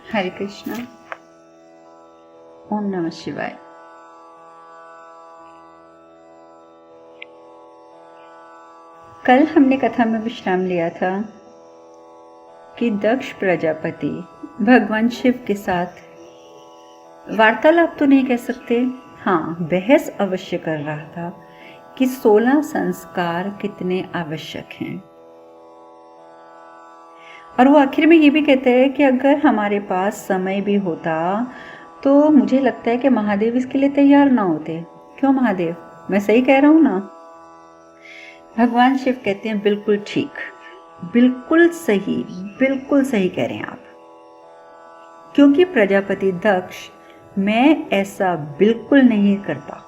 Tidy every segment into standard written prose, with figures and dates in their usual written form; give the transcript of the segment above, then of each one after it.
हरे कृष्णा। ओम नमः शिवाय। कल हमने कथा में विश्राम लिया था कि दक्ष प्रजापति भगवान शिव के साथ वार्तालाप तो नहीं कह सकते, हाँ बहस अवश्य कर रहा था कि 16 संस्कार कितने आवश्यक हैं। और वो आखिर में ये भी कहते हैं कि अगर हमारे पास समय भी होता तो मुझे लगता है कि महादेव इसके लिए तैयार ना होते। क्यों महादेव, मैं सही कह रहा हूं ना? भगवान शिव कहते हैं बिल्कुल ठीक, बिल्कुल सही कह रहे हैं आप। क्योंकि प्रजापति दक्ष, मैं ऐसा बिल्कुल नहीं करता।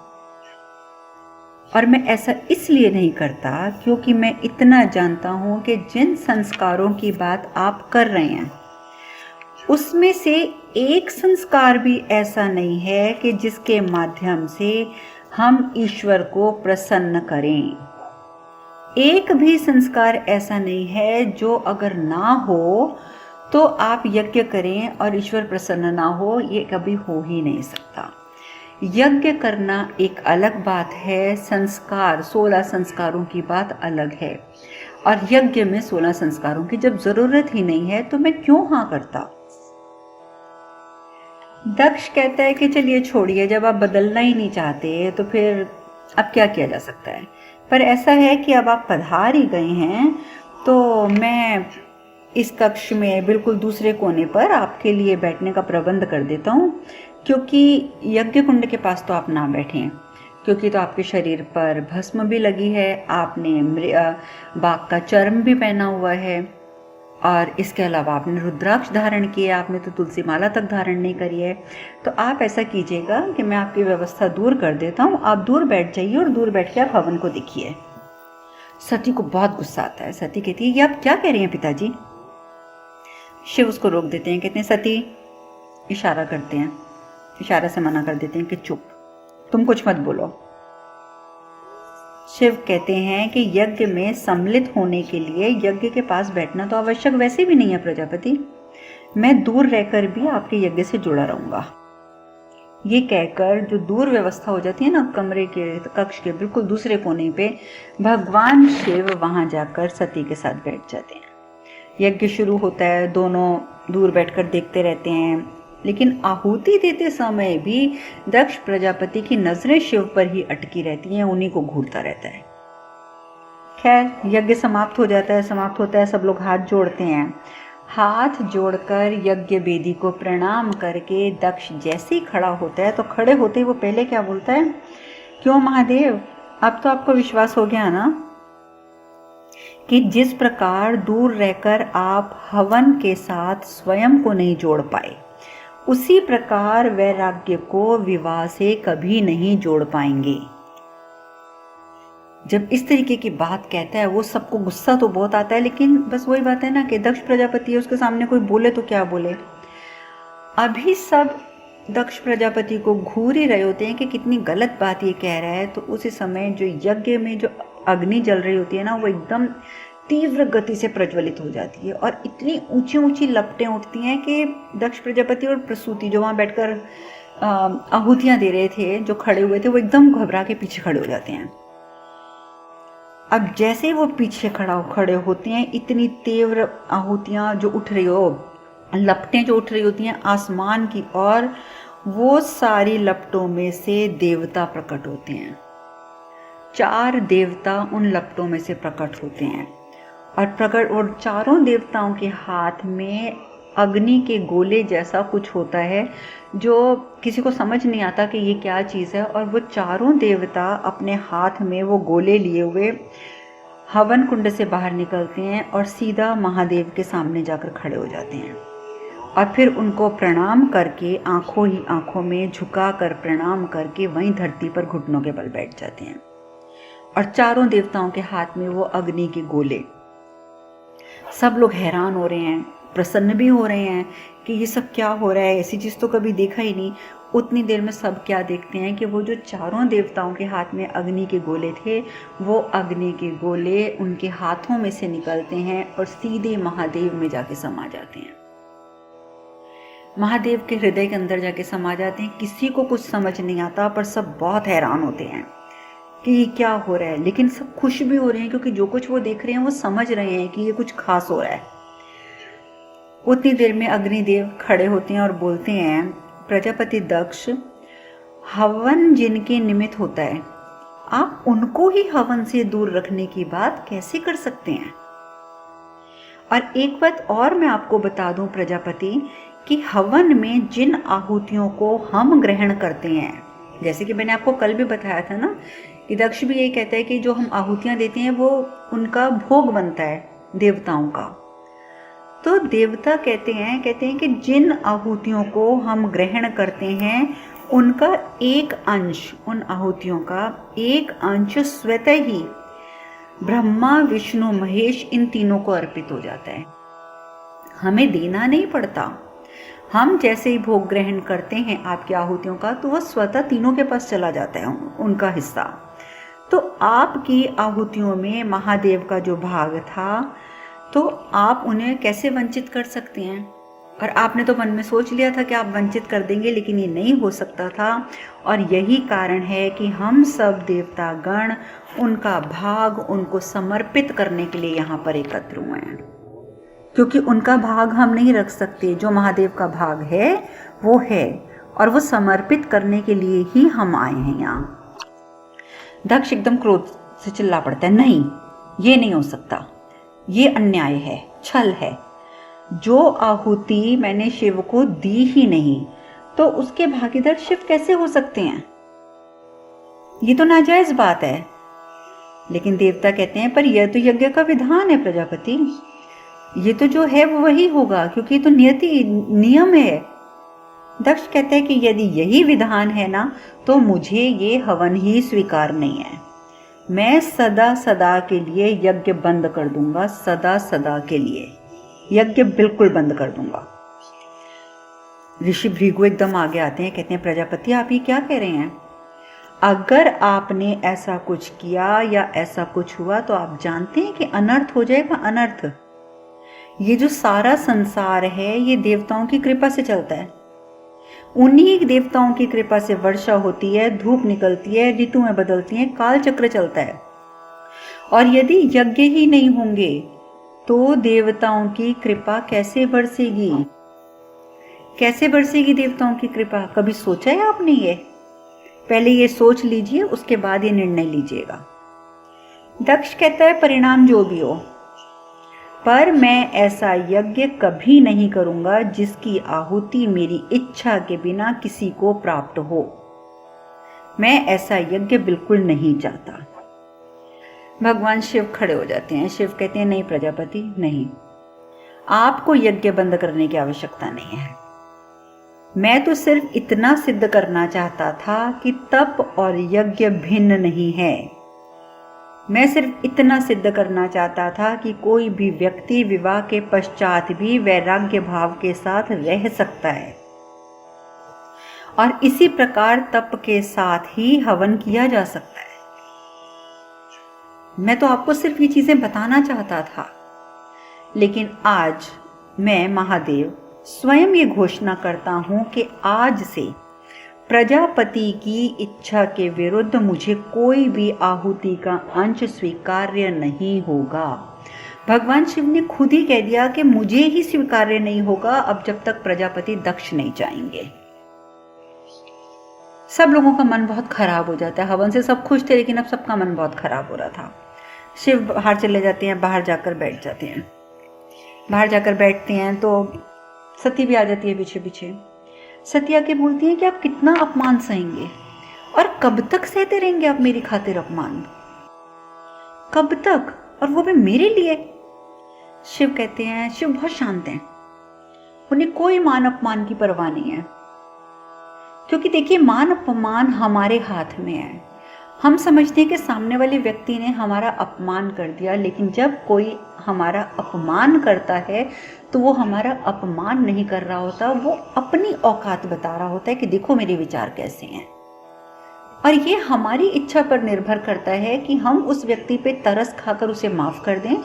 और मैं ऐसा इसलिए नहीं करता क्योंकि मैं इतना जानता हूं कि जिन संस्कारों की बात आप कर रहे हैं उसमें से एक संस्कार भी ऐसा नहीं है कि जिसके माध्यम से हम ईश्वर को प्रसन्न करें। एक भी संस्कार ऐसा नहीं है जो अगर ना हो तो आप यज्ञ करें और ईश्वर प्रसन्न ना हो, ये कभी हो ही नहीं सकता। यज्ञ करना एक अलग बात है, संस्कार 16 संस्कारों की बात अलग है। और यज्ञ में 16 संस्कारों की जब जरूरत ही नहीं है तो मैं क्यों हाँ करता? दक्ष कहता है कि चलिए छोड़िए, जब आप बदलना ही नहीं चाहते तो फिर अब क्या किया जा सकता है। पर ऐसा है कि अब आप पधार ही गए हैं तो मैं इस कक्ष में बिल्कुल दूसरे कोने पर आपके लिए बैठने का प्रबंध कर देता हूँ, क्योंकि यज्ञ कुंड के पास तो आप ना बैठें, क्योंकि तो आपके शरीर पर भस्म भी लगी है, आपने बाघ का चर्म भी पहना हुआ है, और इसके अलावा आपने रुद्राक्ष धारण किया, आपने तो तुलसी माला तक धारण नहीं करी है। तो आप ऐसा कीजिएगा कि मैं आपकी व्यवस्था दूर कर देता हूँ, आप दूर बैठ जाइए और दूर बैठ के आप हवन को देखिए। सती को बहुत गुस्सा आता है। सती कहती है, ये आप क्या कह रही हैं पिताजी? शिव उसको रोक देते हैं, कहते हैं सती, इशारा करते हैं, इशारा से मना कर देते हैं कि चुप, तुम कुछ मत बोलो। शिव कहते हैं कि यज्ञ में सम्मिलित होने के लिए यज्ञ के पास बैठना तो आवश्यक वैसे भी नहीं है प्रजापति, मैं दूर रहकर भी आपके यज्ञ से जुड़ा रहूंगा। ये कहकर जो दूर व्यवस्था हो जाती है ना कमरे के, कक्ष के बिल्कुल दूसरे कोने पे, भगवान शिव वहां जाकर सती के साथ बैठ जाते हैं। यज्ञ शुरू होता है, दोनों दूर बैठकर देखते रहते हैं, लेकिन आहुति देते समय भी दक्ष प्रजापति की नजरें शिव पर ही अटकी रहती हैं, उन्हीं को घूरता रहता है। खैर यज्ञ समाप्त हो जाता है, समाप्त होता है, सब लोग हाथ जोड़ते हैं। हाथ जोड़कर यज्ञ वेदी को प्रणाम करके दक्ष जैसे ही खड़ा होता है तो खड़े होते ही वो पहले क्या बोलता है, क्यों महादेव, अब तो आपको विश्वास हो गया ना कि जिस प्रकार दूर रहकर आप हवन के साथ स्वयं को नहीं जोड़ पाए, उसी प्रकार वैराग्य को विवाह से कभी नहीं जोड़ पाएंगे। जब इस तरीके की बात कहता है वो सबको गुस्सा तो बहुत आता है, लेकिन बस वही बात है ना कि दक्ष प्रजापति है, उसके सामने कोई बोले तो क्या बोले। अभी सब दक्ष प्रजापति को घूर ही रहे होते हैं कि कितनी गलत बात ये कह रहा है। तो उसी समय जो यज्ञ में जो अग्नि जल रही होती है ना, वो एकदम तीव्र गति से प्रज्वलित हो जाती है और इतनी ऊंची ऊंची लपटें उठती हैं कि दक्ष प्रजापति और प्रसूति जो वहां बैठकर आहुतियां दे रहे थे, जो खड़े हुए थे, वो एकदम घबरा के पीछे खड़े हो जाते हैं। अब जैसे ही वो पीछे खड़े होते हैं, इतनी तीव्र आहुतियां जो उठ रही हो, लपटें जो उठ रही होती हैं आसमान की ओर, वो सारी लपटों में से देवता प्रकट होते हैं। 4 देवता उन लपटों में से प्रकट होते हैं और चारों देवताओं के हाथ में अग्नि के गोले जैसा कुछ होता है जो किसी को समझ नहीं आता कि ये क्या चीज़ है। और वो चारों देवता अपने हाथ में वो गोले लिए हुए हवन कुंड से बाहर निकलते हैं और सीधा महादेव के सामने जाकर खड़े हो जाते हैं और फिर उनको प्रणाम करके आंखों ही आंखों में झुका कर प्रणाम करके वहीं धरती पर घुटनों के बल बैठ जाते हैं। और चारों देवताओं के हाथ में वो अग्नि के गोले। सब लोग हैरान हो रहे हैं, प्रसन्न भी हो रहे हैं कि ये सब क्या हो रहा है, ऐसी चीज़ तो कभी देखा ही नहीं। उतनी देर में सब क्या देखते हैं कि वो जो चारों देवताओं के हाथ में अग्नि के गोले थे, वो अग्नि के गोले उनके हाथों में से निकलते हैं और सीधे महादेव में जाके समा जाते हैं। महादेव के हृदय के अंदर जाके समा जाते हैं। किसी को कुछ समझ नहीं आता, पर सब बहुत हैरान होते हैं कि ये क्या हो रहा है, लेकिन सब खुश भी हो रहे हैं क्योंकि जो कुछ वो देख रहे हैं वो समझ रहे हैं कि ये कुछ खास हो रहा है। उतनी देर में अग्निदेव खड़े होते हैं और बोलते हैं, प्रजापति दक्ष, हवन जिनके निमित्त होता है, आप उनको ही हवन से दूर रखने की बात कैसे कर सकते हैं? और एक बात और मैं आपको बता दूं प्रजापति, कि हवन में जिन आहुतियों को हम ग्रहण करते हैं, जैसे कि मैंने आपको कल भी बताया था ना, कि दक्ष भी यही कहता है कि जो हम आहुतियां देते हैं वो उनका भोग बनता है देवताओं का। तो देवता कहते हैं कि जिन आहुतियों को हम ग्रहण करते हैं उनका एक अंश, उन आहुतियों का एक अंश स्वतः ही ब्रह्मा विष्णु महेश इन तीनों को अर्पित हो जाता है। हमें देना नहीं पड़ता। हम जैसे ही भोग ग्रहण करते हैं आपकी आहुतियों का, तो वह स्वतः तीनों के पास चला जाता है उनका हिस्सा। तो आपकी आहुतियों में महादेव का जो भाग था, तो आप उन्हें कैसे वंचित कर सकते हैं? और आपने तो मन में सोच लिया था कि आप वंचित कर देंगे, लेकिन ये नहीं हो सकता था। और यही कारण है कि हम सब देवता गण उनका भाग उनको समर्पित करने के लिए यहाँ पर एकत्र हुए हैं, क्योंकि उनका भाग हम नहीं रख सकते। जो महादेव का भाग है वो है, और वो समर्पित करने के लिए ही हम आए हैं यहाँ। दक्ष एकदम क्रोध से चिल्ला पड़ता है, नहीं, ये नहीं हो सकता, ये अन्याय है, छल है। जो आहुति मैंने शिव को दी ही नहीं, तो उसके भागीदार शिव कैसे हो सकते हैं? ये तो नाजायज बात है। लेकिन देवता कहते हैं, पर यह तो यज्ञ का विधान है प्रजापति, ये तो जो है वो वही होगा, क्योंकि ये तो नियति नियम है। दक्ष कहते हैं कि यदि यही विधान है ना, तो मुझे ये हवन ही स्वीकार नहीं है। मैं सदा सदा के लिए यज्ञ बंद कर दूंगा, सदा सदा के लिए यज्ञ बिल्कुल बंद कर दूंगा। ऋषि भृगु एकदम आगे आते हैं, कहते हैं, प्रजापति आप ये क्या कह रहे हैं? अगर आपने ऐसा कुछ किया या ऐसा कुछ हुआ तो आप जानते हैं कि अनर्थ हो जाएगा, अनर्थ। ये जो सारा संसार है ये देवताओं की कृपा से चलता है। उन्हीं देवताओं की कृपा से वर्षा होती है, धूप निकलती है, ऋतुएं बदलती हैं, काल चक्र चलता है। और यदि यज्ञ ही नहीं होंगे तो देवताओं की कृपा कैसे बरसेगी? कैसे बरसेगी देवताओं की कृपा? कभी सोचा है आपने ये? पहले ये सोच लीजिए, उसके बाद ये निर्णय लीजिएगा। दक्ष कहता है, परिणाम जो भी हो, पर मैं ऐसा यज्ञ कभी नहीं करूंगा जिसकी आहुति मेरी इच्छा के बिना किसी को प्राप्त हो। मैं ऐसा यज्ञ बिल्कुल नहीं चाहता। भगवान शिव खड़े हो जाते हैं। शिव कहते हैं, नहीं प्रजापति, नहीं, आपको यज्ञ बंद करने की आवश्यकता नहीं है। मैं तो सिर्फ इतना सिद्ध करना चाहता था कि तप और यज्ञ भिन्न नहीं है। मैं सिर्फ इतना सिद्ध करना चाहता था कि कोई भी व्यक्ति विवाह के पश्चात भी वैराग्य भाव के साथ रह सकता है, और इसी प्रकार तप के साथ ही हवन किया जा सकता है। मैं तो आपको सिर्फ ये चीजें बताना चाहता था, लेकिन आज मैं महादेव स्वयं ये घोषणा करता हूं कि आज से प्रजापति की इच्छा के विरुद्ध मुझे कोई भी आहुति का अंश स्वीकार्य नहीं होगा। भगवान शिव ने खुद ही कह दिया कि मुझे ही स्वीकार्य नहीं होगा अब जब तक प्रजापति दक्ष नहीं चाहेंगे। सब लोगों का मन बहुत खराब हो जाता है। हवन से सब खुश थे, लेकिन अब सबका मन बहुत खराब हो रहा था। शिव बाहर चले जाते हैं, बाहर जाकर बैठ जाते हैं। बाहर जाकर बैठते हैं तो सती भी आ जाती है पीछे पीछे। सती आके बोलती है कि आप कितना अपमान सहेंगे, और कब तक सहते रहेंगे आप मेरी खातिर अपमान? कब तक, और वो भी मेरे लिए? शिव कहते हैं, शिव बहुत शांत हैं, उन्हें कोई मान अपमान की परवाह नहीं है, क्योंकि देखिए मान अपमान हमारे हाथ में है। हम समझते हैं कि सामने वाले व्यक्ति ने हमारा अपमान कर दिया, लेकिन जब कोई हमारा अपमान करता है तो वो हमारा अपमान नहीं कर रहा होता, वो अपनी औकात बता रहा होता है कि देखो मेरे विचार कैसे हैं। और ये हमारी इच्छा पर निर्भर करता है कि हम उस व्यक्ति पे तरस खाकर उसे माफ कर दें,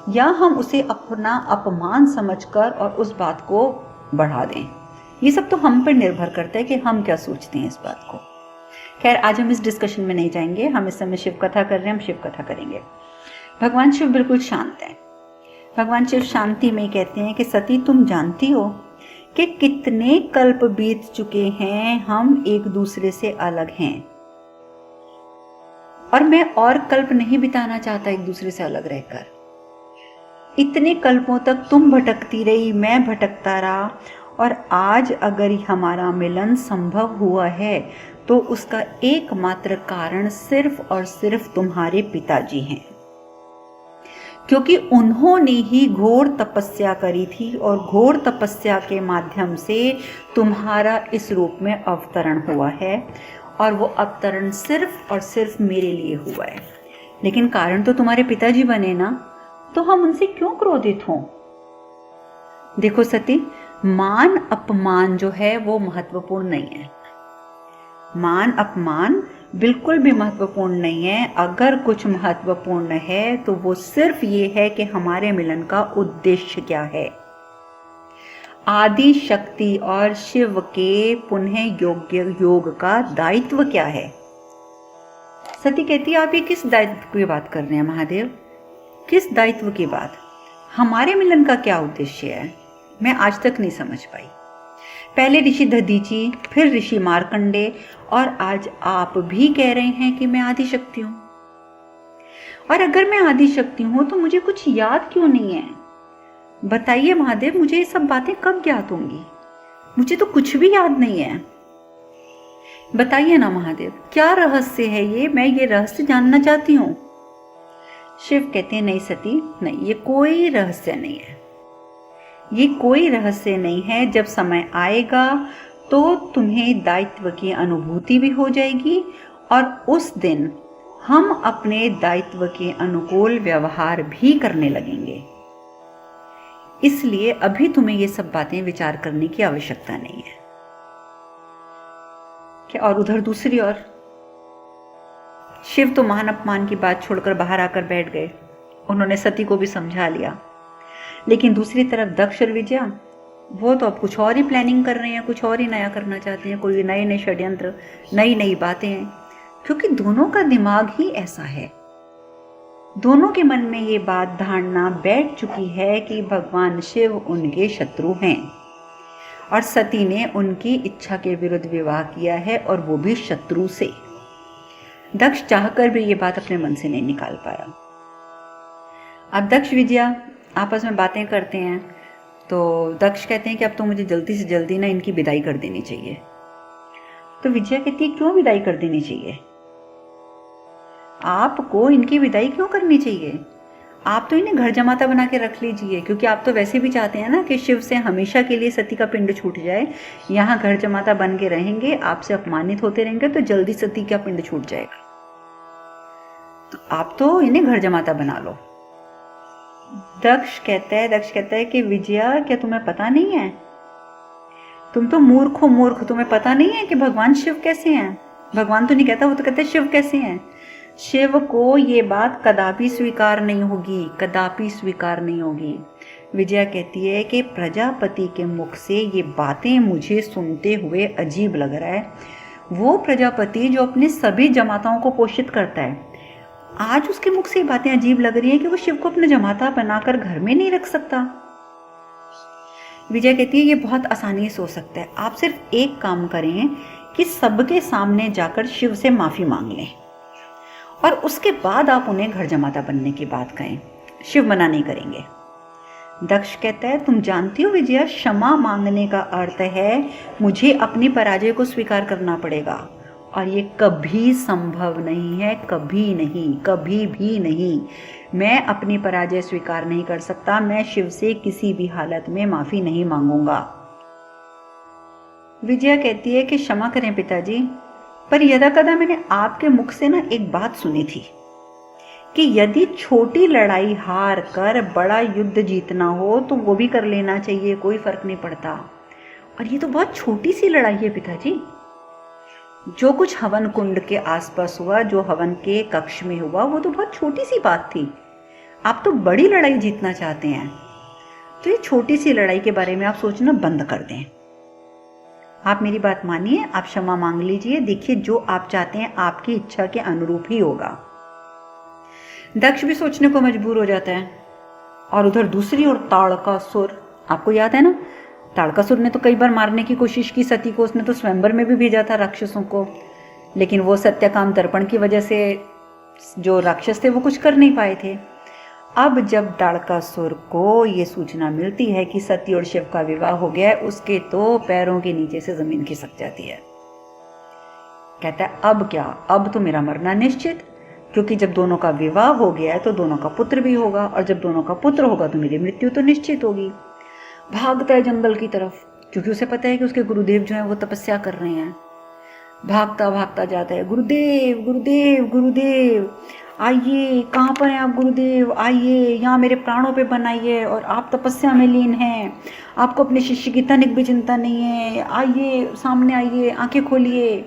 या हम उसे अपना अपमान समझकर और उस बात को बढ़ा दें। ये सब तो हम पर निर्भर करता है कि हम क्या सोचते हैं इस बात को। खैर, आज हम इस डिस्कशन में नहीं जाएंगे, हम इस समय शिव कथा कर रहे हैं, हम शिव कथा करेंगे। भगवान शिव बिल्कुल शांत हैं। भगवान शिव शांति में कहते हैं कि सती, तुम जानती हो कि कितने कल्प बीत चुके हैं, हम एक दूसरे से अलग हैं, और मैं और कल्प नहीं बिताना चाहता एक दूसरे से अलग रहकर। इतने कल्पों तक तुम भटकती रही, मैं भटकता रहा, और आज अगर हमारा मिलन संभव हुआ है तो उसका एकमात्र कारण सिर्फ और सिर्फ तुम्हारे पिताजी हैं, क्योंकि उन्होंने ही घोर तपस्या करी थी और घोर तपस्या के माध्यम से तुम्हारा इस रूप में अवतरण हुआ है, और वो अवतरण सिर्फ और सिर्फ मेरे लिए हुआ है। लेकिन कारण तो तुम्हारे पिताजी बने ना, तो हम उनसे क्यों क्रोधित हों? देखो सती, मान अपमान जो है वो महत्वपूर्ण नहीं है। मान अपमान बिल्कुल भी महत्वपूर्ण नहीं है। अगर कुछ महत्वपूर्ण है तो वो सिर्फ ये है कि हमारे मिलन का उद्देश्य क्या है। आदि शक्ति और शिव के पुनः योग्य योग का दायित्व क्या है? सती कहती है, आप ये किस दायित्व की बात कर रहे हैं महादेव? किस दायित्व की बात? हमारे मिलन का क्या उद्देश्य है? मैं आज तक नहीं समझ पाई। पहले ऋषि दधीची, फिर ऋषि मार्कंडे, और आज आप भी कह रहे हैं कि मैं आदि शक्ति हूं। और अगर मैं आदि शक्ति हूं तो मुझे कुछ याद क्यों नहीं है? बताइए महादेव, मुझे ये सब बातें कब ज्ञात होंगी? मुझे तो कुछ भी याद नहीं है। बताइए ना महादेव, क्या रहस्य है ये? मैं ये रहस्य जानना चाहती हूं। शिव कहते हैं, नहीं सती, नहीं, ये कोई रहस्य नहीं है। ये कोई रहस्य नहीं है। जब समय आएगा तो तुम्हें दायित्व की अनुभूति भी हो जाएगी, और उस दिन हम अपने दायित्व के अनुकूल व्यवहार भी करने लगेंगे। इसलिए अभी तुम्हें ये सब बातें विचार करने की आवश्यकता नहीं है। क्या? और उधर दूसरी ओर शिव तो मान अपमान की बात छोड़कर बाहर आकर बैठ गए। उन्होंने सती को भी समझा लिया। लेकिन दूसरी तरफ दक्ष और विजया, वो तो अब कुछ और ही प्लानिंग कर रहे हैं, कुछ और ही नया करना चाहते हैं, कोई नए नए षड्यंत्र, नई नई बातें हैं, क्योंकि दोनों का दिमाग ही ऐसा है। दोनों के मन में ये बात धारणा बैठ चुकी है कि भगवान शिव उनके शत्रु हैं, और सती ने उनकी इच्छा के विरुद्ध विवाह किया है, और वो भी शत्रु से। दक्ष चाहकर भी ये बात अपने मन से नहीं निकाल पाया। अब दक्ष विजया आपस में बातें करते हैं, तो दक्ष कहते हैं कि अब तो मुझे जल्दी से जल्दी ना इनकी विदाई कर देनी चाहिए। तो विजया कहती है, क्यों विदाई कर देनी चाहिए? आपको इनकी विदाई क्यों करनी चाहिए? आप तो इन्हें घर जमाता बना के रख लीजिए, क्योंकि आप तो वैसे भी चाहते हैं ना कि शिव से हमेशा के लिए सती का पिंड छूट जाए। यहाँ घर जमाता बन के रहेंगे, आपसे अपमानित होते रहेंगे, तो जल्दी सती का पिंड छूट जाएगा। तो आप तो इन्हें घर जमाता बना लो। दक्ष कहता है कि विजया, क्या तुम्हें पता नहीं है? तुम तो मूर्ख हो, मूर्ख। तुम्हें पता नहीं है कि भगवान शिव कैसे हैं? भगवान तो नहीं कहता, वो तो कहते हैं शिव कैसे हैं। शिव को ये बात कदापि स्वीकार नहीं होगी, कदापि स्वीकार नहीं होगी। विजया कहती है कि प्रजापति के मुख से ये बातें मुझे सुनते हुए अजीब लग रहा है। वो प्रजापति जो अपने सभी जमाताओं को पोषित करता है, आज उसके मुख से ये बातें अजीब लग रही हैं कि वो शिव को अपना जमाता बनाकर घर में नहीं रख सकता। विजय कहती है, ये बहुत आसानी से हो सकता है। आप सिर्फ एक काम करें कि सबके सामने जाकर शिव से माफी मांग लें, और उसके बाद आप उन्हें घर जमाता बनने की बात कहें। शिव मना नहीं करेंगे। दक्ष कहता है, तुम जानती हो विजया, क्षमा मांगने का अर्थ है मुझे अपनी पराजय को स्वीकार करना पड़ेगा, और ये कभी संभव नहीं है, कभी नहीं, कभी भी नहीं। मैं अपनी पराजय स्वीकार नहीं कर सकता। मैं शिव से किसी भी हालत में माफी नहीं मांगूंगा। विजया कहती है कि क्षमा करें पिताजी, पर यदा कदा मैंने आपके मुख से ना एक बात सुनी थी कि यदि छोटी लड़ाई हार कर बड़ा युद्ध जीतना हो तो वो भी कर लेना चाहिए, कोई फर्क नहीं पड़ता। और ये तो बहुत छोटी सी लड़ाई है पिताजी। जो कुछ हवन कुंड के आसपास हुआ, जो हवन के कक्ष में हुआ, वो तो बहुत छोटी सी बात थी। आप तो बड़ी लड़ाई जीतना चाहते हैं, तो ये छोटी सी लड़ाई के बारे में आप सोचना बंद कर दें। आप मेरी बात मानिए, आप क्षमा मांग लीजिए, देखिए जो आप चाहते हैं आपकी इच्छा के अनुरूप ही होगा। दक्ष भी सोचने को मजबूर हो जाता है। और उधर दूसरी ओर ताड़कासुर, आपको याद है ना, ताड़कासुर ने तो कई बार मारने की कोशिश की सती को, उसने तो स्वयंवर में भी भेजा था राक्षसों को, लेकिन वो सत्यकाम दर्पण की वजह से जो राक्षस थे वो कुछ कर नहीं पाए थे। अब जब ताड़कासुर को ये सूचना मिलती है कि सती और शिव का विवाह हो गया है, उसके तो पैरों के नीचे से जमीन खिसक जाती है। कहता है अब क्या, अब तो मेरा मरना निश्चित, क्योंकि जब दोनों का विवाह हो गया है तो दोनों का पुत्र भी होगा, और जब दोनों का पुत्र होगा तो मेरी मृत्यु तो निश्चित होगी। भागता है जंगल की तरफ, क्योंकि उसे पता है कि उसके गुरुदेव जो हैं वो तपस्या कर रहे हैं। भागता भागता जाता है, गुरुदेव गुरुदेव गुरुदेव आइए, कहाँ पर हैं आप गुरुदेव, आइए यहाँ मेरे प्राणों पे बनाइए, और आप तपस्या में लीन हैं, आपको अपने शिष्य की तनिक भी चिंता नहीं है, आइए सामने आइए, आंखें खोलिए।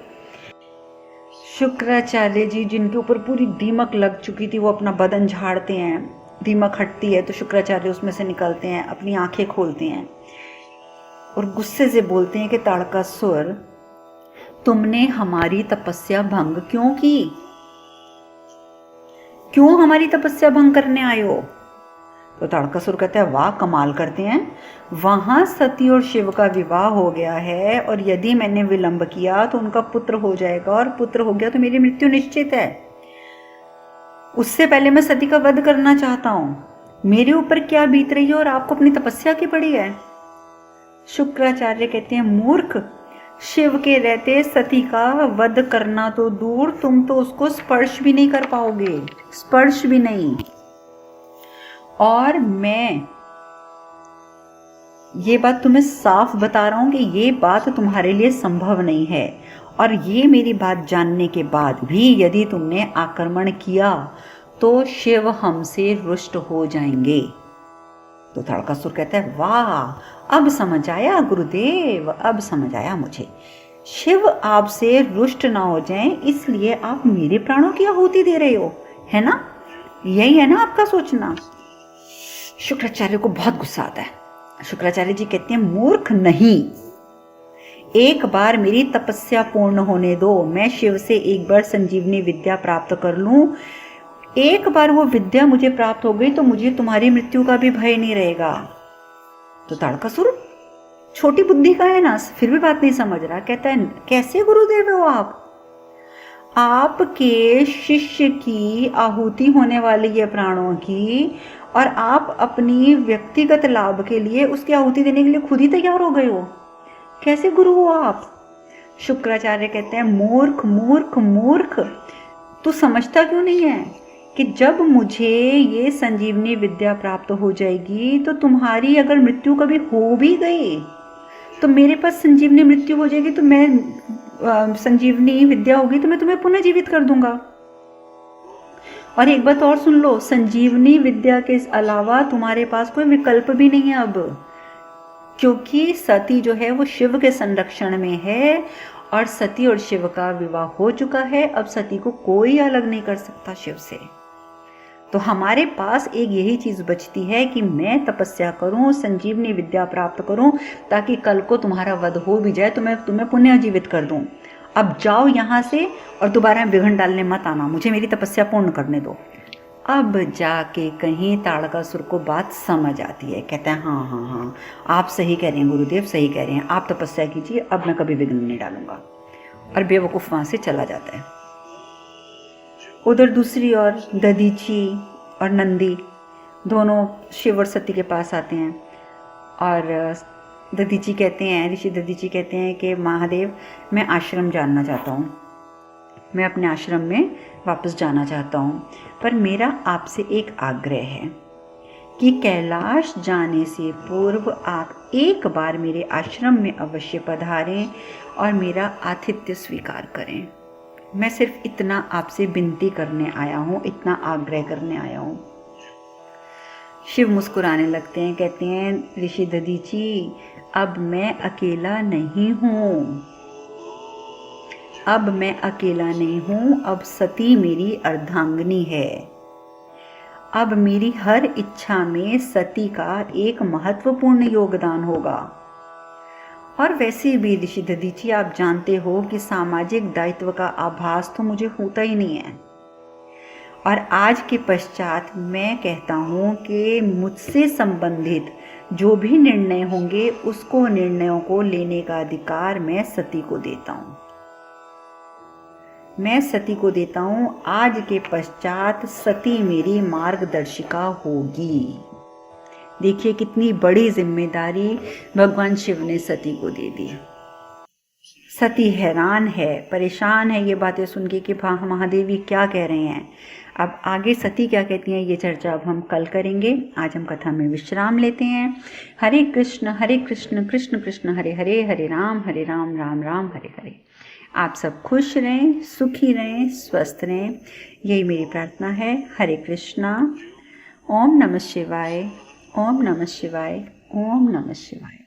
शुक्राचार्य जी, जिनके ऊपर पूरी दीमक लग चुकी थी, वो अपना बदन झाड़ते हैं, दीमक हटती है तो शुक्राचार्य उसमें से निकलते हैं, अपनी आंखें खोलते हैं और गुस्से से बोलते हैं कि ताड़कासुर, तुमने हमारी तपस्या भंग क्यों की? क्यों हमारी तपस्या भंग करने आए हो? तो ताड़कासुर कहता है, वाह कमाल करते हैं, वहां सती और शिव का विवाह हो गया है, और यदि मैंने विलंब किया तो उनका पुत्र हो जाएगा, और पुत्र हो गया तो मेरी मृत्यु निश्चित है। उससे पहले मैं सती का वध करना चाहता हूं, मेरे ऊपर क्या बीत रही है और आपको अपनी तपस्या की पड़ी है? शुक्राचार्य कहते हैं, मूर्ख, शिव के रहते सती का वध करना तो दूर, तुम तो उसको स्पर्श भी नहीं कर पाओगे, स्पर्श भी नहीं। और मैं ये बात तुम्हें साफ बता रहा हूं कि ये बात तुम्हारे लिए संभव नहीं है, और ये मेरी बात जानने के बाद भी यदि तुमने आक्रमण किया तो शिव हमसे रुष्ट हो जाएंगे। तो ताड़कासुर कहता है, वाह अब समझ आया गुरुदेव, अब समझ आया मुझे, शिव आपसे रुष्ट ना हो जाएं इसलिए आप मेरे प्राणों की आहुति दे रहे हो, है ना? यही है ना आपका सोचना? शुक्राचार्य को बहुत गुस्सा आता है। शुक्राचार्य जी कहते हैं, मूर्ख नहीं, एक बार मेरी तपस्या पूर्ण होने दो, मैं शिव से एक बार संजीवनी विद्या प्राप्त कर लूं, एक बार वो विद्या मुझे प्राप्त हो गई तो मुझे तुम्हारी मृत्यु का भी भय नहीं रहेगा। तो ताड़कासुर छोटी बुद्धि का है ना, फिर भी बात नहीं समझ रहा, कहता है, कैसे गुरुदेव हो आप? आपके शिष्य की आहुति होने वाली है प्राणों की, और आप अपनी व्यक्तिगत लाभ के लिए उसकी आहुति देने के लिए खुद ही तैयार हो गए हो, कैसे गुरु हो आप? शुक्राचार्य कहते हैं, मूर्ख मूर्ख मूर्ख, तू समझता क्यों नहीं है कि जब मुझे ये संजीवनी विद्या प्राप्त हो जाएगी तो तुम्हारी अगर मृत्यु कभी हो भी गई तो मेरे पास संजीवनी मृत्यु हो जाएगी, तो मैं संजीवनी विद्या होगी तो मैं तुम्हें पुनः जीवित कर दूंगा। और एक बात और सुन लो, संजीवनी विद्या के अलावा तुम्हारे पास कोई विकल्प भी नहीं है अब, क्योंकि सती जो है वो शिव के संरक्षण में है, और सती और शिव का विवाह हो चुका है, अब सती को कोई अलग नहीं कर सकता शिव से। तो हमारे पास एक यही चीज बचती है कि मैं तपस्या करूं, संजीवनी विद्या प्राप्त करूं, ताकि कल को तुम्हारा वध हो भी जाए तो मैं तुम्हें पुनः जीवित कर दूं। अब जाओ यहाँ से और दोबारा विघ्न डालने मत आना, मुझे मेरी तपस्या पूर्ण करने दो। अब जाके कहीं ताड़कासुर को बात समझ आती है, कहता है, हाँ हाँ हाँ आप सही कह रहे हैं गुरुदेव, सही कह रहे हैं, आप तपस्या कीजिए, अब मैं कभी विघ्न नहीं डालूंगा। और बेवकूफ़ वहाँ से चला जाता है। उधर दूसरी ओर दधीची और नंदी दोनों शिव और सती के पास आते हैं, और दधीची कहते हैं, ऋषि दधीची कहते हैं कि महादेव, मैं आश्रम जानना चाहता हूँ, मैं अपने आश्रम में वापस जाना चाहता हूँ, पर मेरा आपसे एक आग्रह है कि कैलाश जाने से पूर्व आप एक बार मेरे आश्रम में अवश्य पधारें और मेरा आतिथ्य स्वीकार करें। मैं सिर्फ इतना आपसे विनती करने आया हूँ, इतना आग्रह करने आया हूँ। शिव मुस्कुराने लगते हैं, कहते हैं, ऋषि दधीची, अब मैं अकेला नहीं हूँ, अब मैं अकेला नहीं हूँ, अब सती मेरी अर्धांगिनी है, अब मेरी हर इच्छा में सती का एक महत्वपूर्ण योगदान होगा, और वैसे भी ऋषि दधीची, आप जानते हो कि सामाजिक दायित्व का आभास तो मुझे होता ही नहीं है। और आज के पश्चात मैं कहता हूँ कि मुझसे संबंधित जो भी निर्णय होंगे उसको निर्णयों को लेने का अधिकार मैं सती को देता हूँ। मैं सती को देता हूँ। आज के पश्चात सती मेरी मार्गदर्शिका होगी। देखिए कितनी बड़ी जिम्मेदारी भगवान शिव ने सती को दे दी। सती हैरान है, परेशान है ये बातें सुन के कि महादेव ये क्या कह रहे हैं। अब आगे सती क्या कहती हैं ये चर्चा अब हम कल करेंगे। आज हम कथा में विश्राम लेते हैं। हरे कृष्ण कृष्ण कृष्ण हरे हरे, हरे राम राम राम हरे हरे। आप सब खुश रहें, सुखी रहें, स्वस्थ रहें, यही मेरी प्रार्थना है। हरे कृष्णा। ओम नमः शिवाय, ओम नमः शिवाय, ओम नमः शिवाय।